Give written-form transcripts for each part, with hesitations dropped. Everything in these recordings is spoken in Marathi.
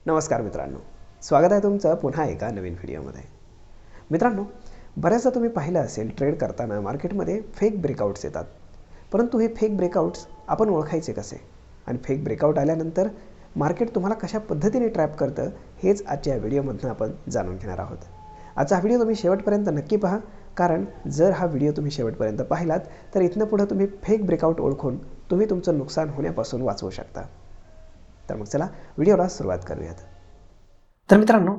नमस्कार मित्रांनो, स्वागत आहे तुमचं पुन्हा एका नवीन व्हिडिओमध्ये. मित्रांनो, बऱ्याचदा तुम्ही पाहिलं असेल ट्रेड करताना मार्केटमध्ये फेक ब्रेकआउट्स येतात. परंतु हे फेक ब्रेकआउट्स आपण ओळखायचे कसे आणि फेक ब्रेकआउट आल्यानंतर मार्केट तुम्हाला कशा पद्धतीने ट्रॅप करतं हेच आजच्या व्हिडिओमधून आपण जाणून घेणार आहोत. आजचा हा व्हिडिओ तुम्ही शेवटपर्यंत नक्की पहा, कारण जर हा व्हिडिओ तुम्ही शेवटपर्यंत पाहिलात तर इथनं पुढे तुम्ही फेक ब्रेकआउट ओळखून तुम्ही तुमचं नुकसान होण्यापासून वाचवू शकता. तर मग चला व्हिडिओला सुरुवात करूयात. तर मित्रांनो,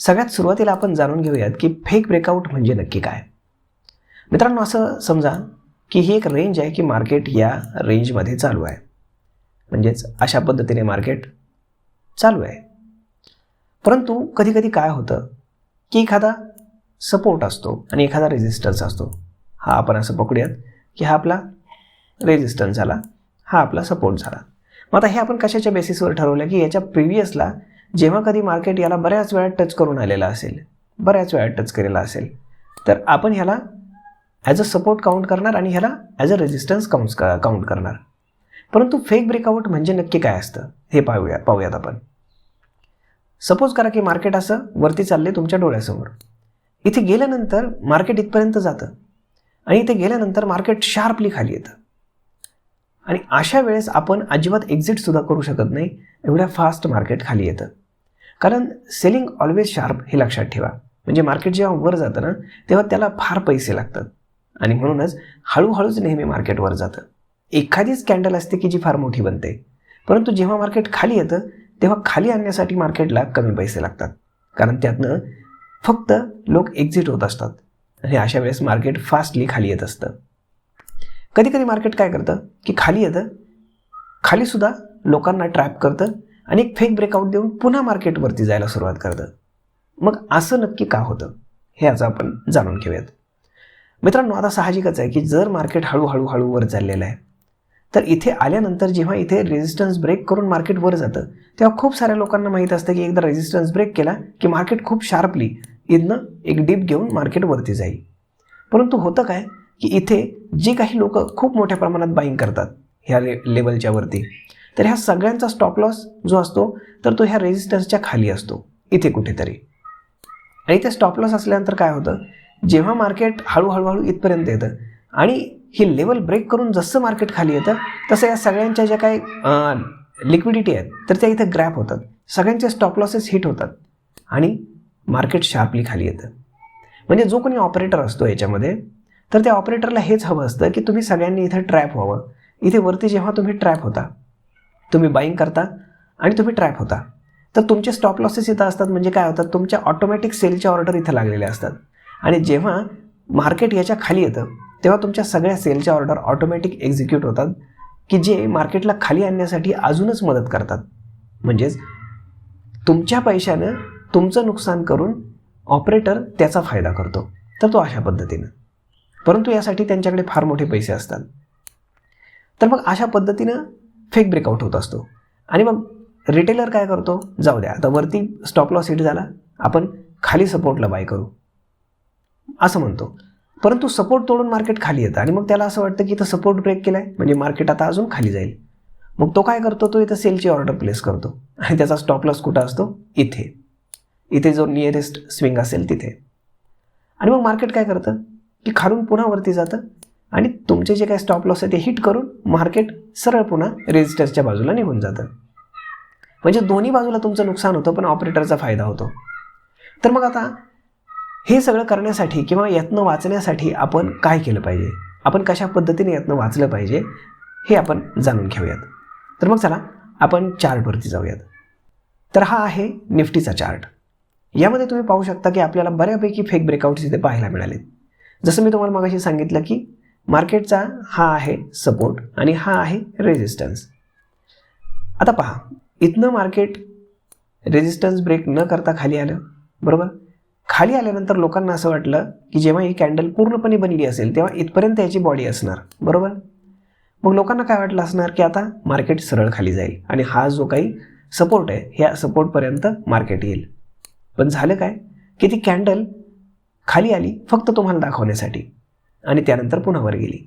सगळ्यात सुरुवातीला आपण जाणून घेऊयात की फेक ब्रेकआउट म्हणजे नक्की काय. मित्रांनो, असं समजा की ही एक रेंज आहे की मार्केट या रेंजमध्ये चालू आहे, म्हणजेच अशा पद्धतीने मार्केट चालू आहे. परंतु कधी कधी काय होतं की एखादा सपोर्ट असतो आणि एखादा रेजिस्टन्स असतो. हा आपण असं पकडूयात की हा आपला रेजिस्टन्स झाला, हा आपला सपोर्ट झाला. मग आता हे आपण कशाच्या बेसिसवर ठरवलं की याच्या प्रिव्हियसला जेव्हा कधी मार्केट याला बऱ्याच वेळा टच करून आलेला असेल, बऱ्याच वेळा टच केलेला असेल, तर आपण ह्याला ॲज अ सपोर्ट काउंट करणार आणि ह्याला ॲज अ रेजिस्टन्स काउंट करणार. परंतु फेक ब्रेकआउट म्हणजे नक्की काय असतं हे पाहूयात आपण. सपोज करा की मार्केट असं वरती चालले तुमच्या डोळ्यासमोर. इथे गेल्यानंतर मार्केट इथपर्यंत जातं आणि इथे गेल्यानंतर मार्केट शार्पली खाली येतं आणि अशा वेळेस आपण अजिबात एक्झिटसुद्धा करू शकत नाही, एवढ्या फास्ट मार्केट खाली येतं. कारण सेलिंग ऑलवेज शार्प हे लक्षात ठेवा. म्हणजे मार्केट जेव्हा वर जातं ना तेव्हा त्याला फार पैसे लागतात आणि म्हणूनच हळूहळूच नेहमी मार्केट वर जातं. एखादीच कॅन्डल असते की जी फार मोठी बनते, परंतु जेव्हा मार्केट खाली येतं तेव्हा खाली आणण्यासाठी मार्केटला कमी पैसे लागतात, कारण त्यातनं फक्त लोक एक्झिट होत असतात आणि अशा वेळेस मार्केट फास्टली खाली येत असतं. कधी कधी मार्केट काय करतं की खाली येतं, खालीसुद्धा लोकांना ट्रॅप करतं आणि एक फेक ब्रेकआउट देऊन पुन्हा मार्केटवरती जायला सुरुवात करतं. मग असं नक्की का होतं हे आज आपण जाणून घेऊयात. मित्रांनो, आता साहजिकच आहे की जर मार्केट हळूहळू वर चाललेलं आहे तर इथे आल्यानंतर जेव्हा इथे रेजिस्टन्स ब्रेक करून मार्केट वर जातं तेव्हा खूप साऱ्या लोकांना माहीत असतं की एकदा रेजिस्टन्स ब्रेक केला की मार्केट खूप शार्पली इथनं एक डिप घेऊन मार्केट वरती जाईल. परंतु होतं काय की इथे जे काही लोक खूप मोठ्या प्रमाणात बाईंग करतात ह्या लेवलच्या वरती, तर ह्या सगळ्यांचा स्टॉप लॉस जो असतो तर तो ह्या रेजिस्टन्सच्या खाली असतो इथे कुठेतरी. आणि इथे स्टॉप लॉस असल्यानंतर काय होतं, जेव्हा मार्केट हळूहळू इथपर्यंत येतं आणि ही लेवल ब्रेक करून जसं मार्केट खाली येतं तसं या सगळ्यांच्या ज्या काही लिक्विडिटी आहेत तर त्या इथे ग्रॅप होतात, सगळ्यांचे स्टॉप लॉसेस हिट होतात आणि मार्केट शार्पली खाली येतं. म्हणजे जो कोणी ऑपरेटर असतो याच्यामध्ये, तर त्या ऑपरेटरला हेच हवं असतं की तुम्ही सगळ्यांनी इथे ट्रॅप व्हावं. इथे वरती जेव्हा तुम्ही ट्रॅप होता, तुम्ही बाईंग करता आणि तुम्ही ट्रॅप होता, तर तुमचे स्टॉप लॉसेस इथं असतात. म्हणजे काय होतात, तुमच्या ऑटोमॅटिक सेलच्या ऑर्डर इथं लागलेल्या असतात आणि जेव्हा मार्केट याच्या खाली येतं तेव्हा तुमच्या सगळ्या सेलच्या ऑर्डर ऑटोमॅटिक एक्झिक्यूट होतात की जे मार्केटला खाली आणण्यासाठी अजूनच मदत करतात. म्हणजेच तुमच्या पैशानं तुमचं नुकसान करून ऑपरेटर त्याचा फायदा करतो, तर तो अशा पद्धतीनं. परंतु यासाठी त्यांच्याकडे फार मोठे पैसे असतात. तर मग अशा पद्धतीनं फेक ब्रेकआउट होत असतो आणि मग रिटेलर काय करतो, जाऊ द्या आता वरती स्टॉप लॉस हिट झाला, आपण खाली सपोर्टला बाय करू असं म्हणतो. परंतु सपोर्ट तोडून मार्केट खाली येतं आणि मग त्याला असं वाटतं की इथं सपोर्ट ब्रेक केलाय म्हणजे मार्केट आता अजून खाली जाईल. मग तो काय करतो, तो इथं सेलची ऑर्डर प्लेस करतो आणि त्याचा स्टॉप लॉस कुठं असतो, इथे जो नियरेस्ट स्विंग असेल तिथे. आणि मग मार्केट काय करतं की खालून पुन्हा वरती जातं आणि तुमचे जे काही स्टॉप लॉस आहे ते हिट करून मार्केट सरळ पुन्हा रेजिस्टन्सच्या बाजूला निघून जातं. म्हणजे दोन्ही बाजूला तुमचं नुकसान होतं पण ऑपरेटरचा फायदा होतो. तर मग आता हे सगळं करण्यासाठी किंवा यातनं वाचण्यासाठी आपण काय केलं पाहिजे, आपण कशा पद्धतीने यातनं वाचलं पाहिजे हे आपण जाणून घेऊयात. तर मग चला आपण चार्टवरती जाऊयात. तर हा आहे निफ्टीचा चार्ट. यामध्ये तुम्ही पाहू शकता की आपल्याला बऱ्यापैकी फेक ब्रेकआउट्स इथे पाहायला मिळाले. जसं मी तुम्हाला मगाशी सांगितलं की मार्केटचा हा आहे सपोर्ट आणि हा आहे रेजिस्टन्स. आता पहा, इथनं मार्केट रेजिस्टन्स ब्रेक न करता खाली आलं, बरोबर. खाली आल्यानंतर लोकांना असं वाटलं की जेव्हा ही कॅन्डल पूर्णपणे बनली असेल तेव्हा इथपर्यंत याची बॉडी असणार, बरोबर. मग लोकांना काय वाटलं असणार की आता मार्केट सरळ खाली जाईल आणि हा जो काही सपोर्ट आहे ह्या सपोर्टपर्यंत मार्केट येईल. पण झालं काय की ती कॅन्डल खाली आली फक्त तुम्हाला दाखवण्यासाठी आणि त्यानंतर पुन्हा वर गेली.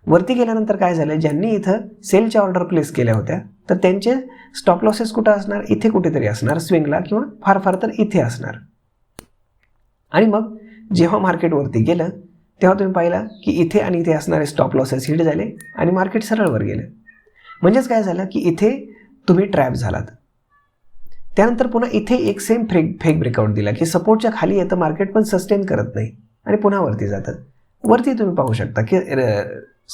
वरती गेल्यानंतर काय झालं, ज्यांनी इथं सेलच्या ऑर्डर प्लेस केल्या होत्या तर त्यांचे स्टॉप लॉसेस कुठं असणार, इथे कुठेतरी असणार स्विंगला, किंवा फार फार तर इथे असणार. आणि मग जेव्हा मार्केट वरती गेलं तेव्हा तुम्ही पाहिला की इथे आणि इथे असणारे स्टॉप लॉसेस हिट झाले आणि मार्केट सरळ वर गेलं. म्हणजेच काय झालं की इथे तुम्ही ट्रॅप झालात. त्यानंतर पुन्हा इथे एक सेम फेक ब्रेकआउट दिला की सपोर्टच्या खाली येतं मार्केट पण सस्टेन करत नाही आणि पुन्हा वरती जातं. वरती तुम्ही पाहू शकता की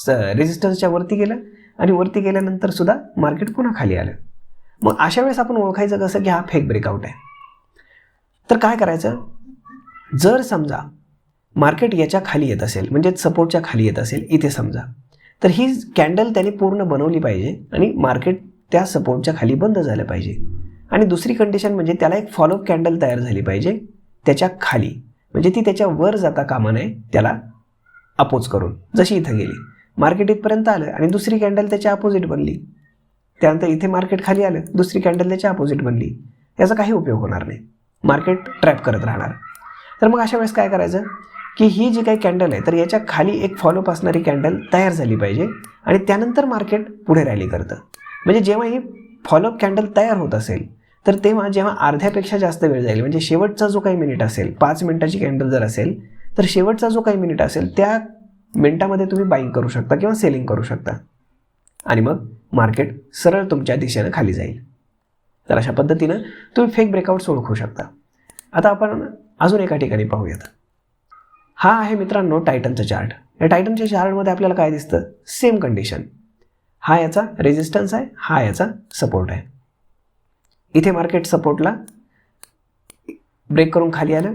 रेजिस्टन्सच्या वरती गेलं आणि वरती गेल्यानंतर सुद्धा मार्केट पुन्हा खाली आलं. मग अशा वेळेस आपण ओळखायचं कसं की हा फेक ब्रेकआउट आहे. तर काय करायचं, जर समजा मार्केट याच्या खाली येत असेल म्हणजे सपोर्टच्या खाली येत असेल इथे समजा, तर ही कॅन्डल त्याने पूर्ण बनवली पाहिजे आणि मार्केट त्या सपोर्टच्या खाली बंद झालं पाहिजे. आणि दुसरी कंडिशन म्हणजे त्याला एक फॉलोअप कॅन्डल तयार झाली पाहिजे त्याच्या खाली, म्हणजे ती त्याच्या वर जाता कामा नये त्याला अपोज करून. जशी इथं गेली मार्केट इथपर्यंत आलं आणि दुसरी कॅन्डल त्याच्या अपोजिट बनली, त्यानंतर इथे मार्केट खाली आलं, दुसरी कॅन्डल त्याच्या अपोजिट बनली, याचा काही उपयोग होणार नाही, मार्केट ट्रॅप करत राहणार. तर मग अशा वेळेस काय करायचं की ही जी काही कॅन्डल आहे तर याच्या खाली एक फॉलोअप असणारी कॅन्डल तयार झाली पाहिजे आणि त्यानंतर मार्केट पुढे रॅली करतं. म्हणजे जेव्हा ही फॉलोअप कॅन्डल तयार होत असेल तर तेव्हा जेव्हा अर्ध्यापेक्षा जास्त वेळ जाईल, म्हणजे शेवटचा जो काही मिनिट असेल, 5 मिनिटाची कॅन्डल जर असेल तर शेवटचा जो काही मिनिट असेल त्या मिनिटामध्ये तुम्ही बाईंग करू शकता किंवा सेलिंग करू शकता आणि मग मार्केट सरळ तुमच्या दिशेनं खाली जाईल. तर अशा पद्धतीनं तुम्ही फेक ब्रेकआउट्स ओळखू शकता. आता आपण अजून एका ठिकाणी पाहूयात. हा आहे मित्रांनो टायटनचा चार्ट. या टायटनच्या चार्टमध्ये आपल्याला काय दिसतं, सेम कंडिशन. हा याचा रेजिस्टन्स आहे, हा याचा सपोर्ट आहे. इथे मार्केट सपोर्टला ब्रेक करून खाली आलं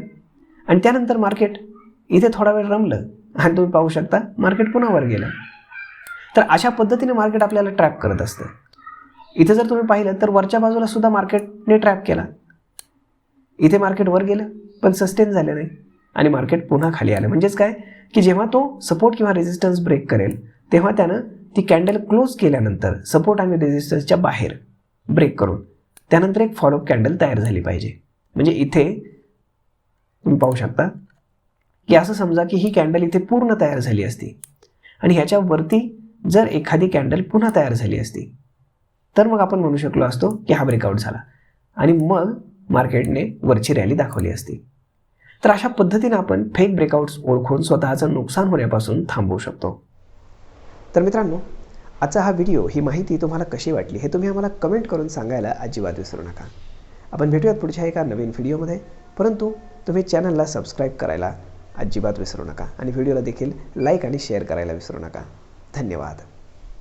आणि त्यानंतर मार्केट इथे थोडा वेळ रमलं आणि तुम्ही पाहू शकता मार्केट पुन्हा वर गेलं. तर अशा पद्धतीने मार्केट आपल्याला ट्रॅप करत असतं. इथे जर तुम्ही पाहिलं तर वरच्या बाजूला सुद्धा मार्केटने ट्रॅप केला. इथे मार्केट वर गेलं पण सस्टेन झालं नाही आणि मार्केट पुन्हा खाली आलं. म्हणजेच काय की जेव्हा तो सपोर्ट किंवा रेजिस्टन्स ब्रेक करेल तेव्हा त्यानं ती कॅन्डल क्लोज केल्यानंतर सपोर्ट आणि रेजिस्टन्सच्या बाहेर ब्रेक करून त्यानंतर एक फॉलोअप कॅन्डल तयार झाली पाहिजे. म्हणजे इथे तुम्ही पाहू शकता की असं समजा की ही कॅन्डल इथे पूर्ण तयार झाली असती आणि ह्याच्यावरती जर एखादी कॅन्डल पुन्हा तयार झाली असती तर मग आपण म्हणू शकलो असतो की हा ब्रेकआउट झाला आणि मग मार्केटने वरची रॅली दाखवली असती. तर अशा पद्धतीने आपण फेक ब्रेकआउट्स ओळखून स्वतःचं नुकसान होण्यापासून थांबवू शकतो. तर मित्रांनो, आजचा हा व्हिडिओ, ही माहिती तुम्हाला कशी वाटली हे तुम्ही आम्हाला कमेंट करून सांगायला अजिबात विसरू नका. आपण भेटूयात पुढच्या एका नवीन व्हिडिओमध्ये, परंतु तुम्ही चॅनलला सबस्क्राईब करायला अजिबात विसरू नका आणि व्हिडिओला देखील लाईक आणि शेअर करायला विसरू नका. धन्यवाद.